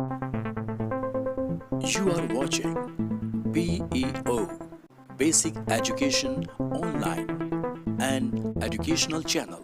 You are watching BEO Basic Education Online, an educational channel.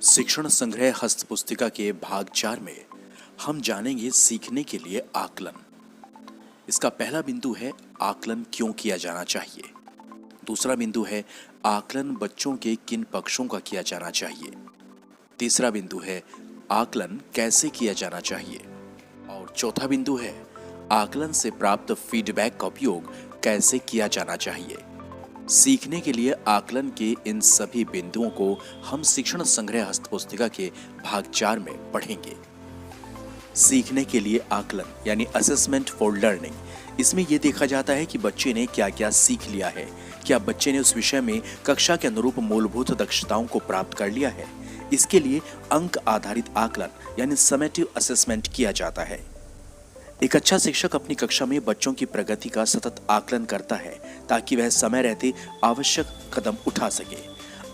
शिक्षण संग्रह हस्त पुस्तिका के भाग 4 में हम जानेंगे सीखने के लिए आकलन। इसका पहला बिंदु है आकलन क्यों किया जाना चाहिए। दूसरा बिंदु है आकलन बच्चों के किन पक्षों का किया जाना चाहिए। तीसरा बिंदु है आकलन कैसे किया जाना चाहिए। और चौथा बिंदु है आकलन से प्राप्त फीडबैक का उपयोग कैसे किया जाना चाहिए। सीखने के लिए आकलन के इन सभी बिंदुओं को हम शिक्षण संग्रह हस्त पुस्तिका के भाग 4 में पढ़ेंगे। सीखने के लिए आकलन यानी असेसमेंट फॉर लर्निंग, इसमें यह देखा जाता है कि बच्चे ने क्या क्या सीख लिया है, क्या बच्चे ने उस विषय में कक्षा के अनुरूप मूलभूत दक्षताओं को प्राप्त कर लिया है। इसके लिए अंक आधारित आकलन यानी समेटिव असेसमेंट किया जाता है। एक अच्छा शिक्षक अपनी कक्षा में बच्चों की प्रगति का सतत आकलन करता है ताकि वह समय रहते आवश्यक कदम उठा सके।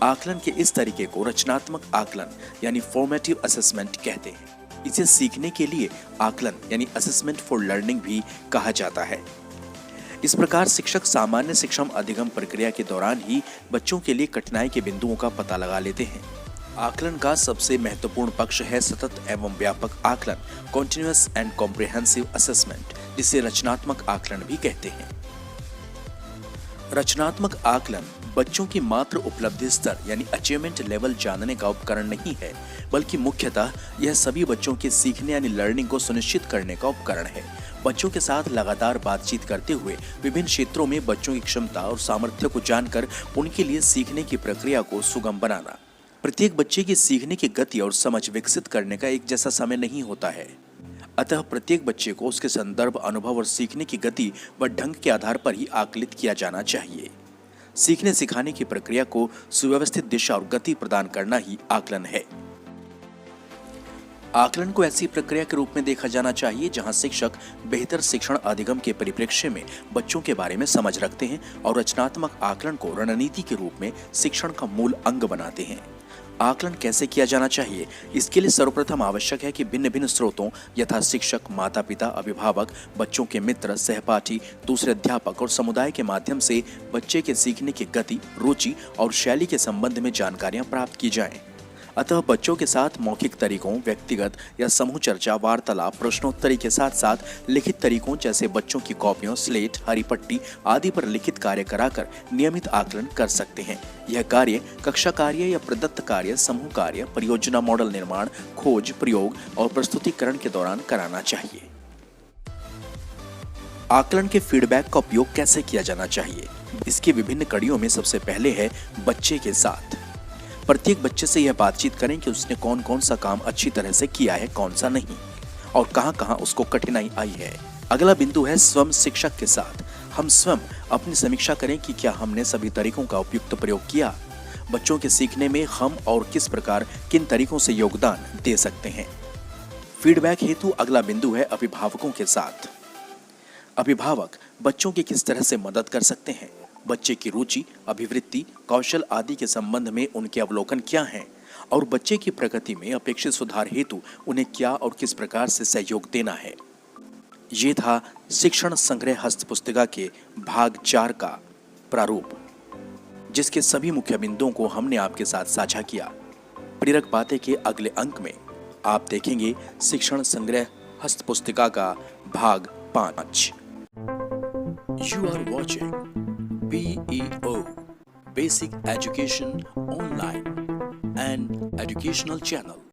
आकलन के इस तरीके को रचनात्मक आकलन यानी फॉर्मेटिव असेसमेंट कहते हैं। इसे सीखने के लिए आकलन यानी असेसमेंट फॉर लर्निंग भी कहा जाता है। इस प्रकार शिक्षक सामान्य शिक्षण अधिगम प्रक्रिया के दौरान ही बच्चों के लिए कठिनाई के बिंदुओं का पता लगा लेते हैं। आकलन का सबसे महत्वपूर्ण पक्ष है सतत एवं व्यापक आकलन, कॉन्टिन्यूअस एंड कॉम्प्रिहेंसिव असेसमेंट, जिसे रचनात्मक आकलन भी कहते हैं। रचनात्मक आकलन बच्चों की मात्र उपलब्धि स्तर यानी अचीवमेंट लेवल जानने का उपकरण नहीं है, बल्कि मुख्यतः यह सभी बच्चों के सीखने यानी लर्निंग को सुनिश्चित करने का उपकरण है। बच्चों के साथ लगातार बातचीत करते हुए विभिन्न क्षेत्रों में बच्चों की क्षमता और सामर्थ्य को जानकर उनके लिए सीखने की प्रक्रिया को सुगम बनाना। प्रत्येक बच्चे की सीखने की गति और समझ विकसित करने का एक जैसा समय नहीं होता है, अतः प्रत्येक बच्चे को उसके संदर्भ, अनुभव और सीखने की गति व ढंग के आधार पर ही आकलित किया जाना चाहिए। सीखने सिखाने की प्रक्रिया को सुव्यवस्थित दिशा और गति प्रदान करना ही आकलन है। आकलन को ऐसी प्रक्रिया के रूप में देखा जाना चाहिए जहां शिक्षक बेहतर शिक्षण अधिगम के परिप्रेक्ष्य में बच्चों के बारे में समझ रखते हैं और रचनात्मक आकलन को रणनीति के रूप में शिक्षण का मूल अंग बनाते हैं। आकलन कैसे किया जाना चाहिए, इसके लिए सर्वप्रथम आवश्यक है कि भिन्न भिन्न स्रोतों यथा शिक्षक, माता पिता, अभिभावक, बच्चों के मित्र, सहपाठी, दूसरे अध्यापक और समुदाय के माध्यम से बच्चे के सीखने की गति, रुचि और शैली के संबंध में जानकारियां प्राप्त की जाएं। अतः बच्चों के साथ मौखिक तरीकों, व्यक्तिगत या समूह चर्चा, वार्तालाप, प्रश्नोत्तरी के साथ साथ लिखित तरीकों जैसे बच्चों की कॉपियों, स्लेट, हरी पट्टी आदि पर लिखित कार्य कराकर नियमित आकलन कर सकते हैं। यह कार्य कक्षा कार्य या प्रदत्त कार्य, समूह कार्य, परियोजना मॉडल निर्माण, खोज, प्रयोग और प्रस्तुतिकरण के दौरान कराना चाहिए। आकलन के फीडबैक का उपयोग कैसे किया जाना चाहिए, इसकी विभिन्न कड़ियों में सबसे पहले है बच्चे के साथ। प्रत्येक बच्चे से यह बातचीत करें कि उसने कौन कौन सा काम अच्छी तरह से किया है, कौन सा नहीं, और कहां कहां उसको कठिनाई आई है। अगला बिंदु है स्वयं शिक्षक के साथ। हम स्वयं अपनी समीक्षा करें कि क्या हमने सभी तरीकों का उपयुक्त प्रयोग किया। बच्चों के सीखने में हम और किस प्रकार किन तरीकों से योगदान दे सकते हैं। फीडबैक हेतु अगला बिंदु है अभिभावकों के साथ। अभिभावक बच्चों की किस तरह से मदद कर सकते हैं। बच्चे की रुचि, अभिवृत्ति, कौशल आदि के संबंध में उनके अवलोकन क्या हैं और बच्चे की प्रगति में अपेक्षित सुधार हेतु उन्हें क्या और किस प्रकार से सहयोग देना है। ये था शिक्षण संग्रह हस्त पुस्तिका के भाग 4 का प्रारूप, जिसके सभी मुख्य बिंदुओं को हमने आपके साथ साझा किया। प्रेरक बातें के अगले अंक में आप देखेंगे शिक्षण संग्रह हस्त पुस्तिका का भाग 5। You are watching BEO Basic Education Online, an educational channel.